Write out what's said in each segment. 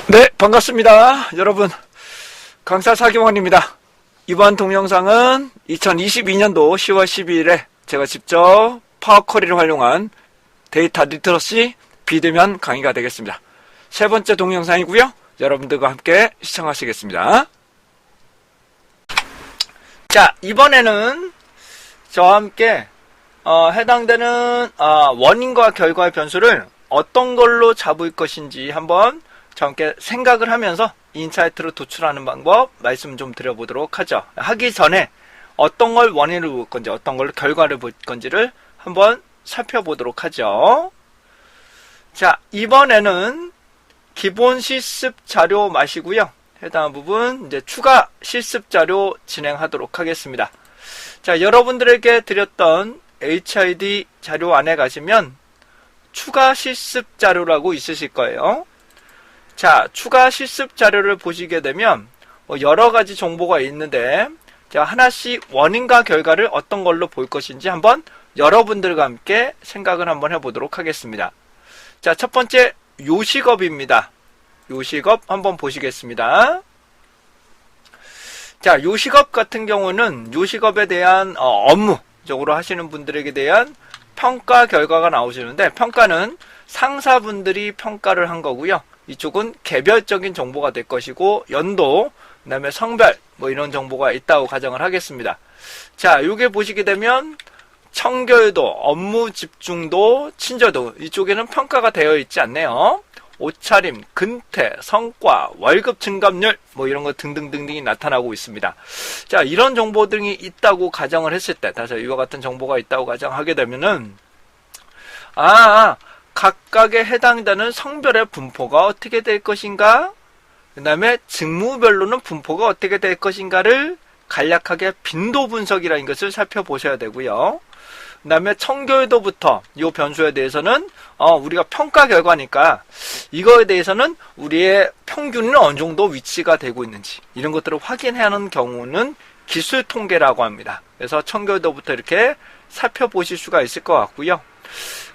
네, 반갑습니다. 여러분, 강사 사기원입니다. 이번 동영상은 2022년도 10월 12일에 제가 직접 파워쿼리를 활용한 데이터 리터러시 비대면 강의가 되겠습니다. 세 번째 동영상이고요. 여러분들과 함께 시청하시겠습니다. 자, 이번에는 저와 함께 해당되는 원인과 결과의 변수를 어떤 걸로 잡을 것인지 한번 저와 함께 생각을 하면서 인사이트로 도출하는 방법 말씀 좀 드려보도록 하죠. 하기 전에 어떤 걸 원인을 볼 건지 어떤 걸 결과를 볼 건지를 한번 살펴보도록 하죠. 자, 이번에는 기본 실습 자료 마시고요. 해당 부분 이제 추가 실습 자료 진행하도록 하겠습니다. 자, 여러분들에게 드렸던 HID 자료 안에 가시면 추가 실습 자료라고 있으실 거예요. 자, 추가 실습 자료를 보시게 되면 여러 가지 정보가 있는데 제가 하나씩 원인과 결과를 어떤 걸로 볼 것인지 한번 여러분들과 함께 생각을 한번 해보도록 하겠습니다. 자, 첫 번째 요식업입니다. 요식업 한번 보시겠습니다. 자, 요식업 같은 경우는 요식업에 대한 업무적으로 하시는 분들에게 대한 평가 결과가 나오시는데, 평가는 상사분들이 평가를 한 거고요. 이쪽은 개별적인 정보가 될 것이고, 연도, 그 다음에 성별 이런 정보가 있다고 가정을 하겠습니다. 자, 요게 보시게 되면 청결도, 업무 집중도, 친절도 이쪽에는 평가가 되어 있지 않네요. 옷차림, 근태, 성과, 월급 증감률 이런 거 등등등등이 나타나고 있습니다. 자, 이런 정보 등이 있다고 가정을 했을 때, 다시 이와 같은 정보가 있다고 가정하게 되면은 각각에 해당되는 성별의 분포가 어떻게 될 것인가, 그 다음에 직무별로는 분포가 어떻게 될 것인가를 간략하게 빈도 분석이라는 것을 살펴보셔야 되고요. 그 다음에 청결도부터 이 변수에 대해서는 우리가 평가 결과니까 이거에 대해서는 우리의 평균은 어느 정도 위치가 되고 있는지 이런 것들을 확인하는 경우는 기술 통계라고 합니다. 그래서 청결도부터 이렇게 살펴보실 수가 있을 것 같고요.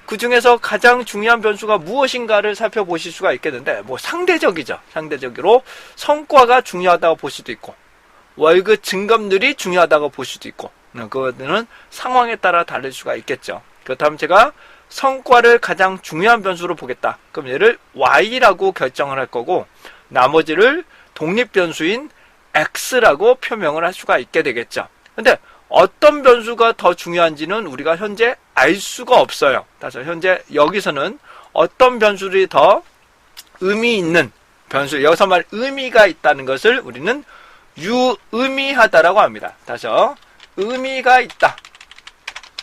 그 중에서 가장 중요한 변수가 무엇인가를 살펴보실 수가 있겠는데, 상대적이죠. 상대적으로 성과가 중요하다고 볼 수도 있고, 월급 증감률이 중요하다고 볼 수도 있고, 그거는 상황에 따라 다를 수가 있겠죠. 그렇다면 제가 성과를 가장 중요한 변수로 보겠다. 그럼 얘를 Y라고 결정을 할 거고, 나머지를 독립 변수인 X라고 표명을 할 수가 있게 되겠죠. 근데 어떤 변수가 더 중요한지는 우리가 현재 알 수가 없어요. 따라서 현재 여기서는 어떤 변수들이 더 의미 있는 변수, 여기서 말 의미가 있다는 것을 우리는 유의미하다라고 합니다. 다시 의미가 있다.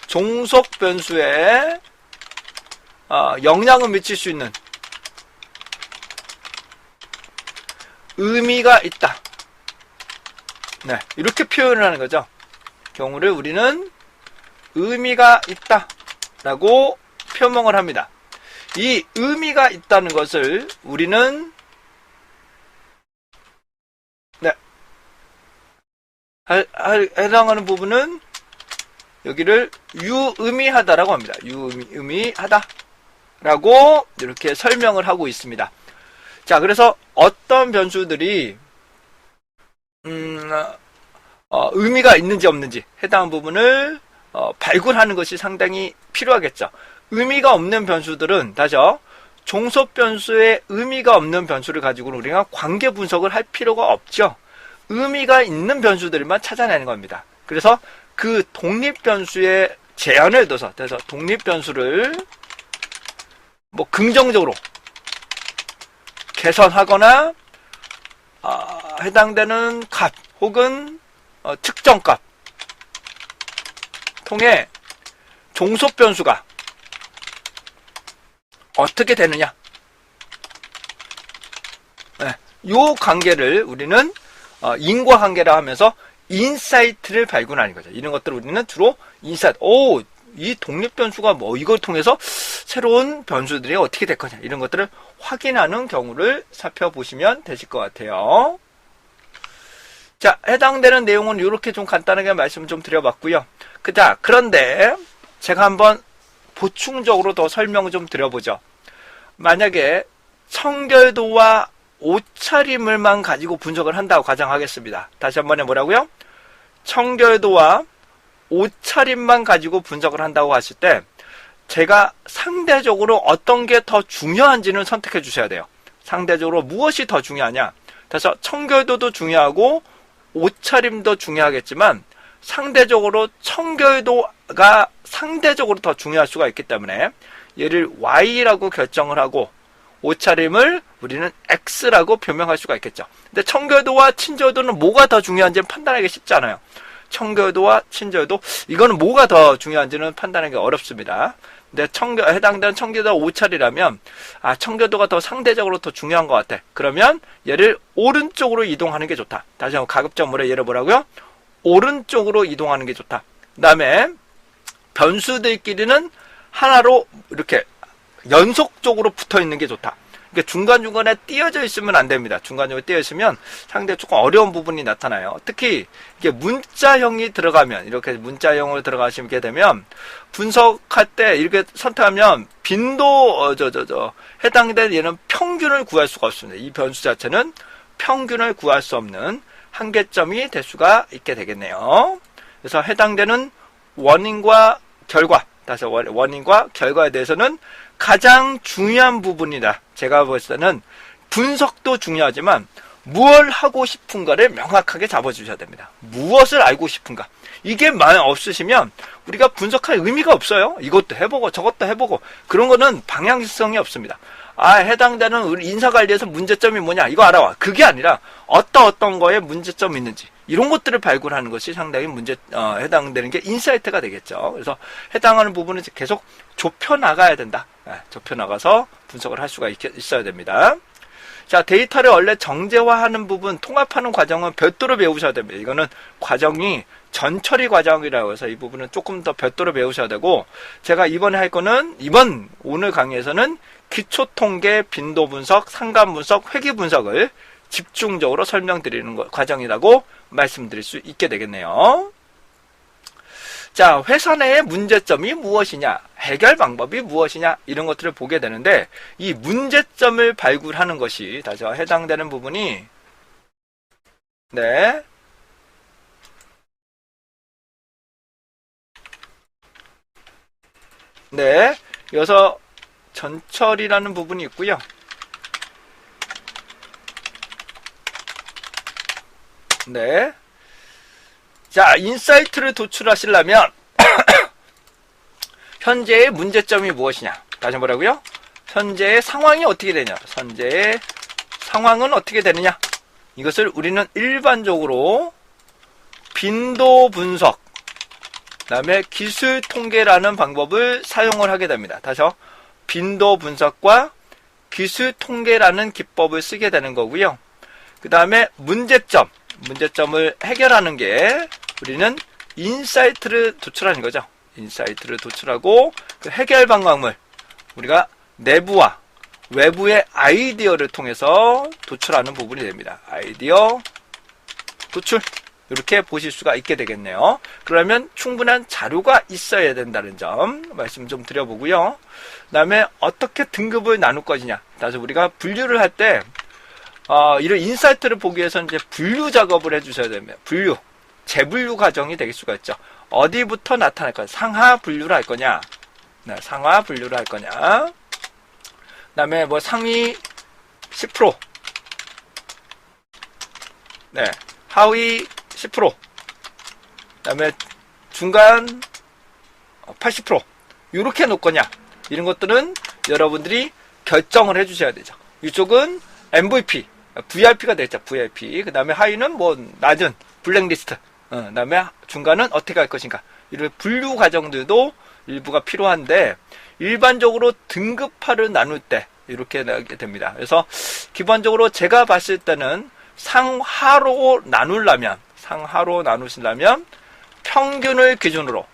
종속 변수에 영향을 미칠 수 있는 의미가 있다. 네, 이렇게 표현을 하는 거죠. 경우를 우리는 의미가 있다 라고 표명을 합니다. 이 의미가 있다는 것을 우리는 해당하는 부분은 여기를 유의미하다라고 합니다. 유의미하다 라고 이렇게 설명을 하고 있습니다. 자, 그래서 어떤 변수들이 의미가 있는지 없는지 해당 부분을 발굴하는 것이 상당히 필요하겠죠. 의미가 없는 변수들은 다시요, 종속 변수에 의미가 없는 변수를 가지고는 우리가 관계 분석을 할 필요가 없죠. 의미가 있는 변수들만 찾아내는 겁니다. 그래서 그 독립 변수에 제한을 둬서, 그래서 독립 변수를 긍정적으로 개선하거나 해당되는 값 혹은 측정값 통해 종속 변수가 어떻게 되느냐, 요 관계를 우리는 인과관계라 하면서 인사이트를 발견하는 거죠. 이런 것들을 우리는 주로 인사이트, 이 독립 변수가 이걸 통해서 새로운 변수들이 어떻게 될 거냐, 이런 것들을 확인하는 경우를 살펴보시면 되실 것 같아요. 자, 해당되는 내용은 이렇게 좀 간단하게 말씀을 좀 드려봤고요. 그런데 제가 한번 보충적으로 더 설명을 좀 드려보죠. 만약에 청결도와 옷차림을만 가지고 분석을 한다고 가정하겠습니다. 다시 한번 뭐라고요? 청결도와 옷차림만 가지고 분석을 한다고 하실 때 제가 상대적으로 어떤 게 더 중요한지는 선택해 주셔야 돼요. 상대적으로 무엇이 더 중요하냐? 그래서 청결도도 중요하고 옷차림도 중요하겠지만 상대적으로 청결도가 상대적으로 더 중요할 수가 있기 때문에 얘를 Y라고 결정을 하고 옷차림을 우리는 X라고 표명할 수가 있겠죠. 근데 청결도와 친절도는 뭐가 더 중요한지 판단하기 쉽지 않아요. 청결도와 친절도, 이거는 뭐가 더 중요한지는 판단하기 어렵습니다. 근데 해당되는 청결도와 옷차림이라면 청결도가 더 상대적으로 더 중요한 것 같아. 그러면 얘를 오른쪽으로 이동하는 게 좋다. 다시 한번 가급적물의 예를 뭐라고요? 오른쪽으로 이동하는 게 좋다. 그 다음에 변수들끼리는 하나로 이렇게 연속적으로 붙어 있는 게 좋다. 그러니까 중간중간에 띄어져 있으면 안 됩니다. 중간중간에 띄어 있으면 상당히 조금 어려운 부분이 나타나요. 특히 이게 문자형이 들어가면, 이렇게 문자형으로 들어가시게 되면 분석할 때 이렇게 선택하면 빈도 해당되는 얘는 평균을 구할 수가 없습니다. 이 변수 자체는 평균을 구할 수 없는 한계점이 될 수가 있게 되겠네요. 그래서 해당되는 원인과 결과, 다시 원인과 결과에 대해서는 가장 중요한 부분이다. 제가 봤을 때는 분석도 중요하지만 무엇을 하고 싶은가를 명확하게 잡아주셔야 됩니다. 무엇을 알고 싶은가. 이게 만약 없으시면 우리가 분석할 의미가 없어요. 이것도 해보고 저것도 해보고 그런 거는 방향성이 없습니다. 해당되는 우리 인사관리에서 문제점이 뭐냐 이거 알아와. 그게 아니라 어떤 거에 문제점이 있는지 이런 것들을 발굴하는 것이 상당히 해당되는 게 인사이트가 되겠죠. 그래서 해당하는 부분은 계속 좁혀나가야 된다. 좁혀나가서 분석을 할 수가 있어야 됩니다. 자, 데이터를 원래 정제화하는 부분, 통합하는 과정은 별도로 배우셔야 됩니다. 이거는 과정이 전처리 과정이라고 해서 이 부분은 조금 더 별도로 배우셔야 되고, 제가 이번에 할 거는, 오늘 강의에서는 기초통계, 빈도분석, 상관분석, 회귀분석을 집중적으로 설명드리는 과정이라고 말씀드릴 수 있게 되겠네요. 자, 회사 내의 문제점이 무엇이냐, 해결 방법이 무엇이냐, 이런 것들을 보게 되는데, 이 문제점을 발굴하는 것이, 다시 해당되는 부분이, 여기서 전철이라는 부분이 있고요. 자, 인사이트를 도출하시려면 현재의 문제점이 무엇이냐? 다시 뭐라고요? 현재의 상황이 어떻게 되냐? 현재의 상황은 어떻게 되느냐? 이것을 우리는 일반적으로 빈도 분석, 그 다음에 기술 통계라는 방법을 사용을 하게 됩니다. 다시요. 빈도 분석과 기술 통계라는 기법을 쓰게 되는 거고요. 그 다음에 문제점을 해결하는 게 우리는 인사이트를 도출하는 거죠. 인사이트를 도출하고 그 해결 방법을 우리가 내부와 외부의 아이디어를 통해서 도출하는 부분이 됩니다. 아이디어 도출, 이렇게 보실 수가 있게 되겠네요. 그러면 충분한 자료가 있어야 된다는 점 말씀 좀 드려보고요. 그 다음에 어떻게 등급을 나눌 것이냐. 다시 우리가 분류를 할 때 이런 인사이트를 보기 위해서는 이제 분류 작업을 해주셔야 됩니다. 재분류 과정이 될 수가 있죠. 어디부터 나타날 거냐. 상하 분류를 할 거냐. 상하 분류를 할 거냐. 그 다음에 상위 10%. 하위 10%. 그 다음에 중간 80%. 이렇게 놓을 거냐. 이런 것들은 여러분들이 결정을 해주셔야 되죠. 이쪽은 MVP. VIP가 되겠죠. VIP. 그 다음에 하위는 낮은 블랙리스트. 그 다음에 중간은 어떻게 할 것인가. 이런 분류 과정들도 일부가 필요한데, 일반적으로 등급화를 나눌 때, 이렇게 나게 됩니다. 그래서, 기본적으로 제가 봤을 때는 상하로 나누시려면, 평균 기준으로,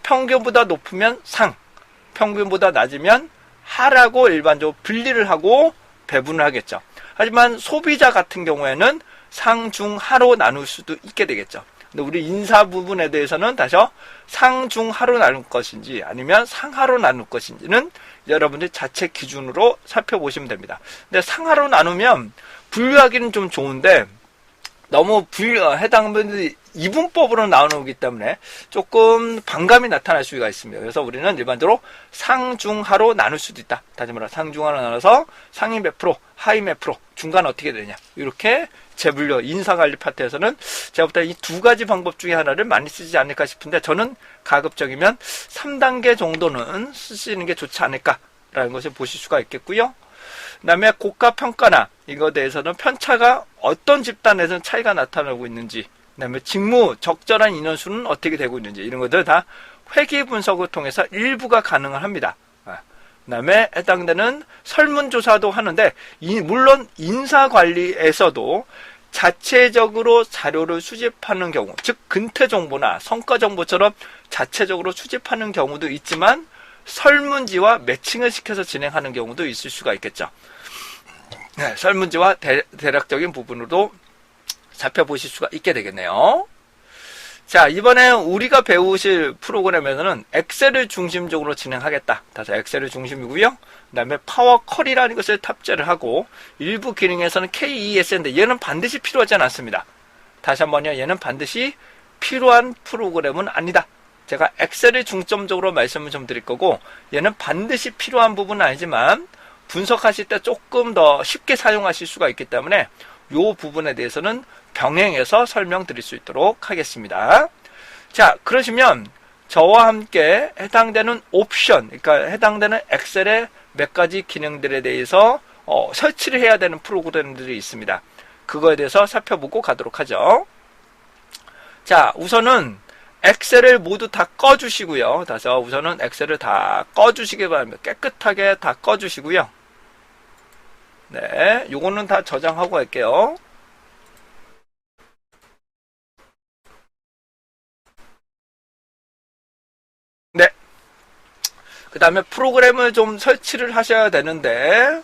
평균보다 높으면 상, 평균보다 낮으면 하라고 일반적으로 분리를 하고 배분을 하겠죠. 하지만 소비자 같은 경우에는 상, 중, 하로 나눌 수도 있게 되겠죠. 근데 우리 인사 부분에 대해서는 다시 상중하로 나눌 것인지 아니면 상하로 나눌 것인지는 여러분들 자체 기준으로 살펴보시면 됩니다. 근데 상하로 나누면 분류하기는 좀 좋은데 너무 해당 분들이 이분법으로 나오기 때문에 조금 반감이 나타날 수가 있습니다. 그래서 우리는 일반적으로 상중하로 나눌 수도 있다. 다시 말해 상중하로 나눠서 상위 몇 프로, 하위 몇 프로, 중간 어떻게 되냐. 이렇게 재분류, 인사관리 파트에서는 제가 볼 때 이 두 가지 방법 중에 하나를 많이 쓰지 않을까 싶은데 저는 가급적이면 3단계 정도는 쓰시는 게 좋지 않을까라는 것을 보실 수가 있겠고요. 그 다음에 고가 평가나 이거에 대해서는 편차가 어떤 집단에서는 차이가 나타나고 있는지, 그 다음에 직무 적절한 인원수는 어떻게 되고 있는지 이런 것들 다 회계 분석을 통해서 일부가 가능합니다. 그 다음에 해당되는 설문조사도 하는데 물론 인사관리에서도 자체적으로 자료를 수집하는 경우, 즉 근태정보나 성과정보처럼 자체적으로 수집하는 경우도 있지만 설문지와 매칭을 시켜서 진행하는 경우도 있을 수가 있겠죠. 네, 설문지와 대략적인 부분으로 살펴보실 수가 있게 되겠네요. 자, 이번에 우리가 배우실 프로그램에서는 엑셀을 중심적으로 진행하겠다. 다시 엑셀을 중심이고요. 그 다음에 파워컬이라는 것을 탑재를 하고 일부 기능에서는 KES인데 얘는 반드시 필요하지 않습니다. 다시 한번요. 얘는 반드시 필요한 프로그램은 아니다. 제가 엑셀을 중점적으로 말씀을 좀 드릴 거고 얘는 반드시 필요한 부분은 아니지만 분석하실 때 조금 더 쉽게 사용하실 수가 있기 때문에 이 부분에 대해서는 병행해서 설명드릴 수 있도록 하겠습니다. 자, 그러시면 저와 함께 해당되는 옵션, 그러니까 해당되는 엑셀의 몇 가지 기능들에 대해서 설치를 해야 되는 프로그램들이 있습니다. 그거에 대해서 살펴보고 가도록 하죠. 자, 우선은 엑셀을 모두 다 꺼주시고요. 다시 우선은 엑셀을 다 꺼주시기 바랍니다. 깨끗하게 다 꺼주시고요. 네, 요거는 다 저장하고 할게요. 네. 그 다음에 프로그램을 좀 설치를 하셔야 되는데,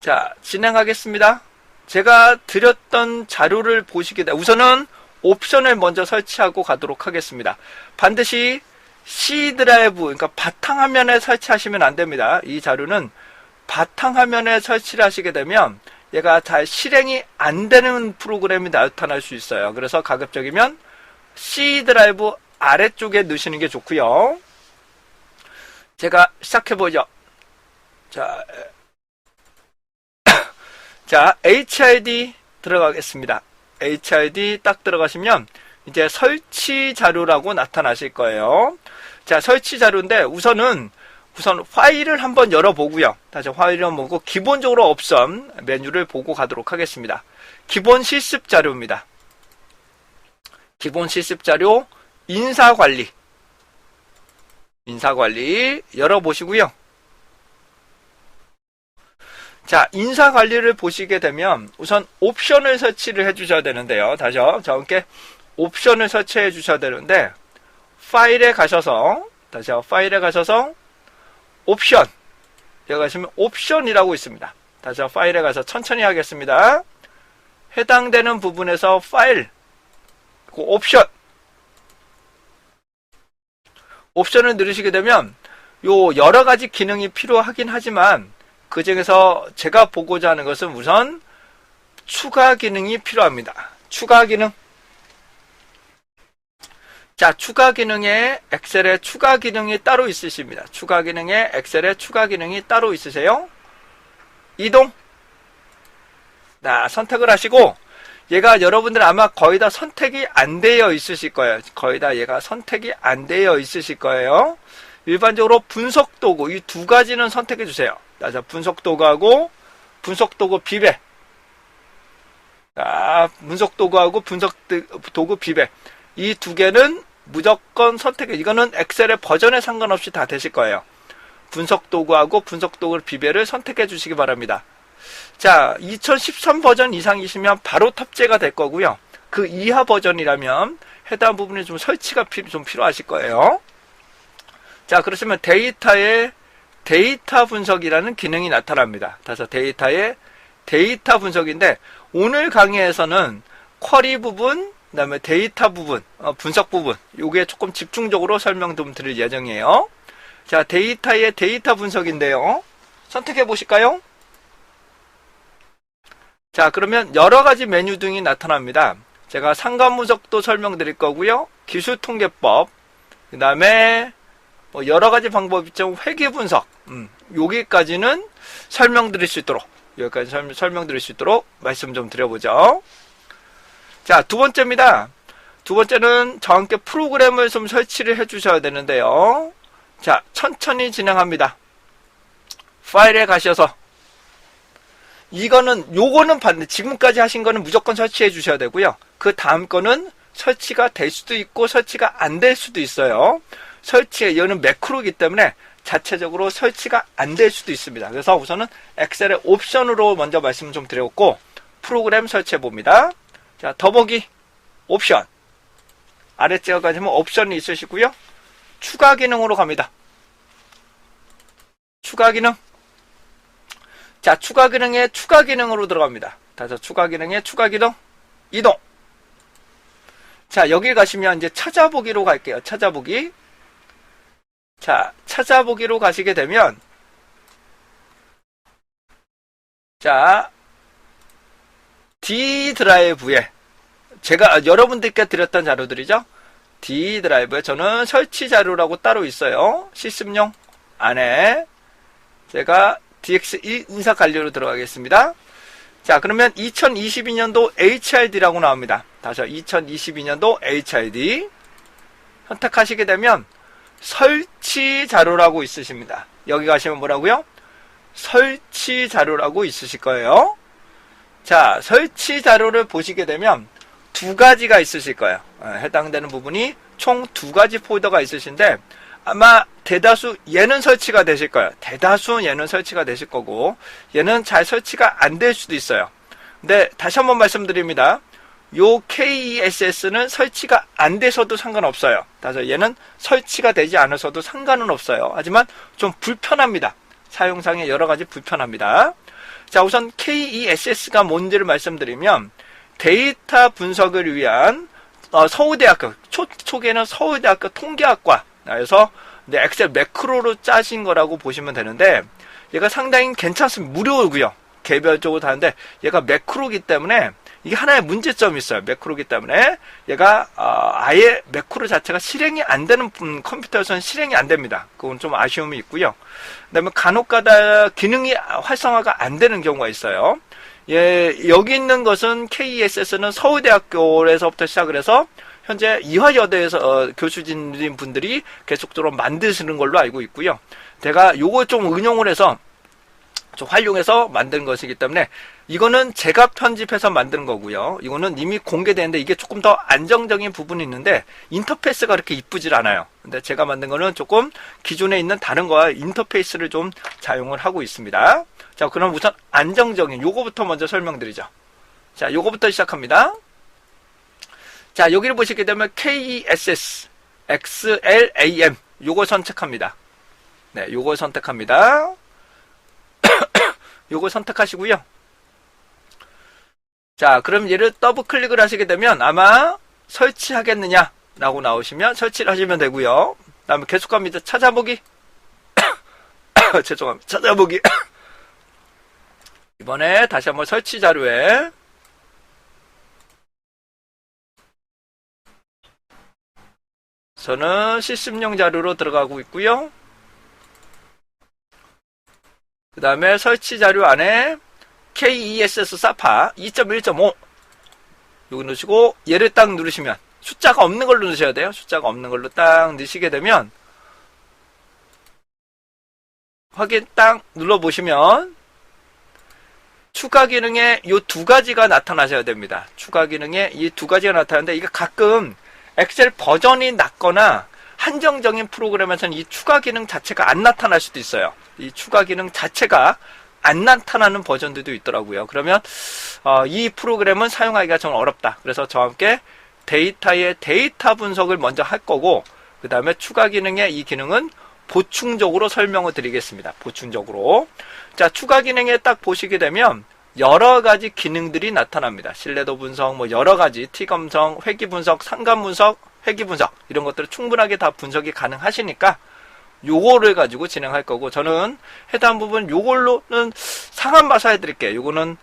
자, 진행하겠습니다. 제가 드렸던 자료를 보시게 돼. 우선은 옵션을 먼저 설치하고 가도록 하겠습니다. 반드시 C 드라이브, 그러니까 바탕화면에 설치하시면 안 됩니다. 이 자료는 바탕화면에 설치를 하시게 되면 얘가 잘 실행이 안 되는 프로그램이 나타날 수 있어요. 그래서 가급적이면 C 드라이브 아래쪽에 넣으시는 게 좋고요. 제가 시작해보죠. 자, HID 들어가겠습니다. HID 딱 들어가시면 이제 설치 자료라고 나타나실 거예요. 자, 설치 자료인데 우선 파일을 한번 열어보고요. 다시 파일을 보고 기본적으로 옵션 메뉴를 보고 가도록 하겠습니다. 기본 실습 자료입니다. 기본 실습 자료 인사관리 열어보시고요. 자, 인사관리를 보시게 되면 우선 옵션을 설치를 해주셔야 되는데요. 다시요. 자, 함께 옵션을 설치해 주셔야 되는데 파일에 가셔서 옵션 여기 가시면 옵션이라고 있습니다. 다시 파일에 가서 천천히 하겠습니다. 해당되는 부분에서 파일 그 옵션을 누르시게 되면 요 여러 가지 기능이 필요하긴 하지만 그 중에서 제가 보고자 하는 것은 우선 추가 기능이 필요합니다. 추가 기능. 자, 추가 기능에 엑셀에 추가 기능이 따로 있으십니다. 추가 기능에 엑셀에 추가 기능이 따로 있으세요. 이동. 자, 선택을 하시고 얘가 여러분들 아마 거의 다 선택이 안 되어 있으실 거예요. 거의 다 얘가 선택이 안 되어 있으실 거예요. 일반적으로 분석 도구 이 두 가지는 선택해 주세요. 자, 분석 도구하고 분석 도구 비배. 자, 분석 도구하고 분석 도구 비배. 이 두 개는 무조건 선택해. 이거는 엑셀의 버전에 상관없이 다 되실 거예요. 분석 도구하고 분석 도구 비배를 선택해 주시기 바랍니다. 자, 2013 버전 이상이시면 바로 탑재가 될 거고요. 그 이하 버전이라면 해당 부분에 좀 설치가 좀 필요하실 거예요. 자, 그러시면 데이터에 데이터 분석이라는 기능이 나타납니다. 그래서 데이터의 데이터 분석인데 오늘 강의에서는 쿼리 부분, 그 다음에 데이터 부분, 분석 부분, 요게 조금 집중적으로 설명 좀 드릴 예정이에요. 자, 데이터의 데이터 분석인데요. 선택해 보실까요? 자, 그러면 여러 가지 메뉴 등이 나타납니다. 제가 상관 분석도 설명드릴 거고요. 기술 통계법, 그 다음에 여러 가지 방법 있죠. 회계 분석, 여기까지는 설명드릴 수 있도록, 여기까지 설명드릴 수 있도록 말씀 좀 드려보죠. 자, 두 번째입니다. 두 번째는 저와 함께 프로그램을 좀 설치를 해 주셔야 되는데요. 자, 천천히 진행합니다. 파일에 가셔서, 요거는 반대, 지금까지 하신 거는 무조건 설치해 주셔야 되고요. 그 다음 거는 설치가 될 수도 있고 설치가 안 될 수도 있어요. 이거는 매크로이기 때문에 자체적으로 설치가 안 될 수도 있습니다. 그래서 우선은 엑셀의 옵션으로 먼저 말씀 좀 드렸고, 프로그램 설치해 봅니다. 자, 더보기 옵션, 아래쪽에 가시면 옵션이 있으시고요. 추가 기능으로 갑니다. 추가 기능. 자, 추가 기능에 추가 기능으로 들어갑니다. 다시 추가 기능에 추가 기능 이동. 자, 여기 가시면 이제 찾아보기로 갈게요. 찾아보기. 자, 찾아보기로 가시게 되면, 자, D 드라이브에, 제가 여러분들께 드렸던 자료들이죠. D 드라이브에 저는 설치 자료라고 따로 있어요. 시스템용 안에 제가 DX1 인사 관리로 들어가겠습니다. 자, 그러면 2022년도 HRD라고 나옵니다. 다시 2022년도 HRD 선택하시게 되면 설치 자료라고 있으십니다. 여기 가시면 뭐라고요? 설치 자료라고 있으실 거예요. 자, 설치 자료를 보시게 되면 두 가지가 있으실 거예요. 해당되는 부분이 총 두 가지 폴더가 있으신데, 아마 대다수 얘는 설치가 되실 거예요. 대다수 얘는 설치가 되실 거고, 얘는 잘 설치가 안 될 수도 있어요. 근데 다시 한번 말씀드립니다. 요 KESS는 설치가 안 돼서도 상관없어요. 따라서 얘는 설치가 되지 않아서도 상관은 없어요. 하지만 좀 불편합니다. 사용상에 여러 가지 불편합니다. 자, 우선 KESS가 뭔지를 말씀드리면, 데이터 분석을 위한 서울대학교, 초기에는 서울대학교 통계학과에서 엑셀 매크로로 짜신 거라고 보시면 되는데, 얘가 상당히 괜찮습니다. 무료고요. 개별적으로 다는데 얘가 매크로기 때문에 이게 하나의 문제점이 있어요. 매크로기 때문에 얘가 아예 매크로 자체가 실행이 안 되는 컴퓨터에서는 실행이 안 됩니다. 그건 좀 아쉬움이 있고요. 그다음에 간혹가다 기능이 활성화가 안 되는 경우가 있어요. 예, 여기 있는 것은 KESS는 서울대학교에서부터 시작을 해서 현재 이화여대에서 교수진 분들이 계속적으로 만드시는 걸로 알고 있고요. 제가 요거 좀 응용을 해서 좀 활용해서 만든 것이기 때문에 이거는 제가 편집해서 만든 거고요. 이거는 이미 공개되는데 이게 조금 더 안정적인 부분이 있는데 인터페이스가 그렇게 이쁘질 않아요. 근데 제가 만든 거는 조금 기존에 있는 다른 거와 인터페이스를 좀 사용을 하고 있습니다. 자, 그럼 우선 안정적인 요거부터 먼저 설명드리죠. 자, 요거부터 시작합니다. 자, 여기를 보시게 되면 KESS XLAM 요거 선택합니다. 네, 요거 선택합니다. 요거 선택하시고요. 자, 그럼 얘를 더블 클릭을 하시게 되면 아마 설치하겠느냐 라고 나오시면 설치를 하시면 되고요. 그 다음에 계속합니다. 찾아보기. 죄송합니다. 찾아보기. 이번에 다시 한번 설치 자료에 저는 시스템용 자료로 들어가고 있고요. 그 다음에 설치 자료 안에 KESS 사파 2.1.5 여기 넣으시고 얘를 딱 누르시면 숫자가 없는 걸로 넣으셔야 돼요. 숫자가 없는 걸로 딱 넣으시게 되면 확인 딱 눌러보시면 추가 기능에 이 두 가지가 나타나셔야 됩니다. 추가 기능에 이 두 가지가 나타나는데 이게 가끔 엑셀 버전이 낮거나 한정적인 프로그램에서는 이 추가 기능 자체가 안 나타날 수도 있어요. 이 추가 기능 자체가 안 나타나는 버전들도 있더라고요. 그러면 이 프로그램은 사용하기가 좀 어렵다. 그래서 저와 함께 데이터의 데이터 분석을 먼저 할 거고 그 다음에 추가 기능의 이 기능은 보충적으로 설명을 드리겠습니다. 보충적으로. 자, 추가 기능에 딱 보시게 되면 여러 가지 기능들이 나타납니다. 신뢰도 분석, 뭐 여러 가지 T검성, 회귀 분석, 상관 분석, 회귀 분석 이런 것들을 충분하게 다 분석이 가능하시니까 요거를 가지고 진행할 거고, 저는 해당 부분 요걸로는 상한 봐서 해드릴게요. 요거는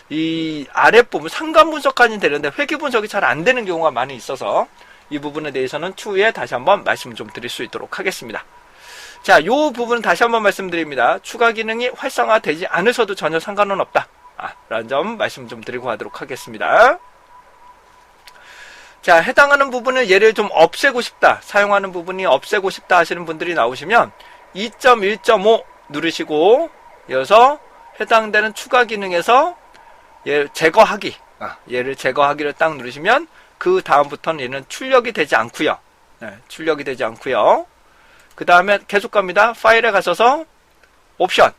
이 아랫부분 상관 분석까지는 되는데 회귀 분석이 잘 안 되는 경우가 많이 있어서 이 부분에 대해서는 추후에 다시 한번 말씀 좀 드릴 수 있도록 하겠습니다. 자, 요 부분 다시 한번 말씀드립니다. 추가 기능이 활성화되지 않으셔도 전혀 상관은 없다. 라는 점 말씀 좀 드리고 가도록 하겠습니다. 자, 해당하는 부분을 얘를 좀 없애고 싶다, 사용하는 부분이 없애고 싶다 하시는 분들이 나오시면 2.1.5 누르시고 이어서 해당되는 추가 기능에서 얘를 제거하기, 얘를 제거하기를 딱 누르시면 그 다음부터는 얘는 출력이 되지 않고요. 출력이 되지 않고요. 그 다음에 계속 갑니다. 파일에 가셔서 옵션,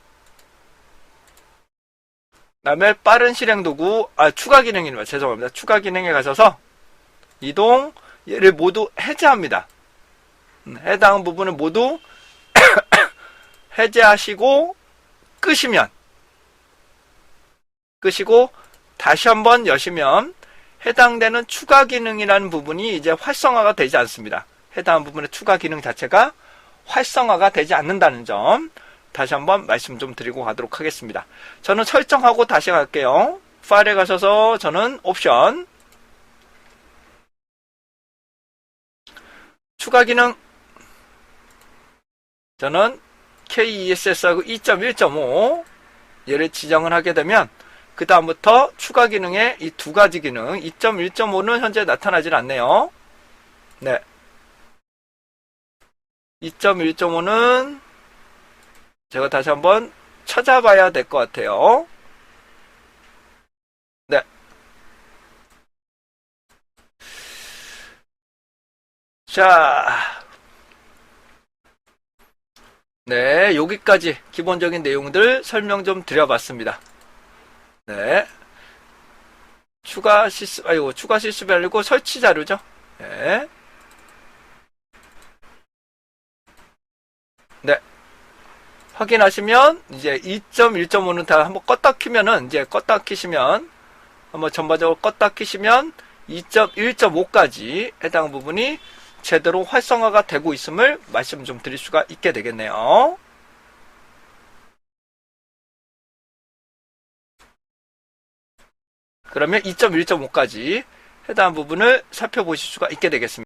그 다음에 빠른 실행 도구, 추가 기능입니다. 죄송합니다. 추가 기능에 가셔서 이동, 얘를 모두 해제합니다. 해당 부분을 모두 해제하시고 끄시고 다시 한번 여시면 해당되는 추가 기능이라는 부분이 이제 활성화가 되지 않습니다. 해당 부분의 추가 기능 자체가 활성화가 되지 않는다는 점 다시 한번 말씀 좀 드리고 가도록 하겠습니다. 저는 설정하고 다시 갈게요. 파일에 가셔서 저는 옵션, 추가 기능, 저는 KESS하고 2.1.5 얘를 지정을 하게 되면 그 다음부터 추가 기능의 이 두 가지 기능, 2.1.5는 현재 나타나질 않네요. 네, 2.1.5는 제가 다시 한번 찾아봐야 될 것 같아요. 네, 자, 네, 여기까지 기본적인 내용들 설명 좀 드려봤습니다. 네, 추가 실습이 아니고 설치 자료죠. 네, 네, 확인하시면 이제 2.1.5는 다 한번 껐다 키면은, 이제 껐다 키시면, 한번 전반적으로 껐다 키시면 2.1.5까지 해당 부분이 제대로 활성화가 되고 있음을 말씀 좀 드릴 수가 있게 되겠네요. 그러면 2.1.5까지 해당 부분을 살펴보실 수가 있게 되겠습니다.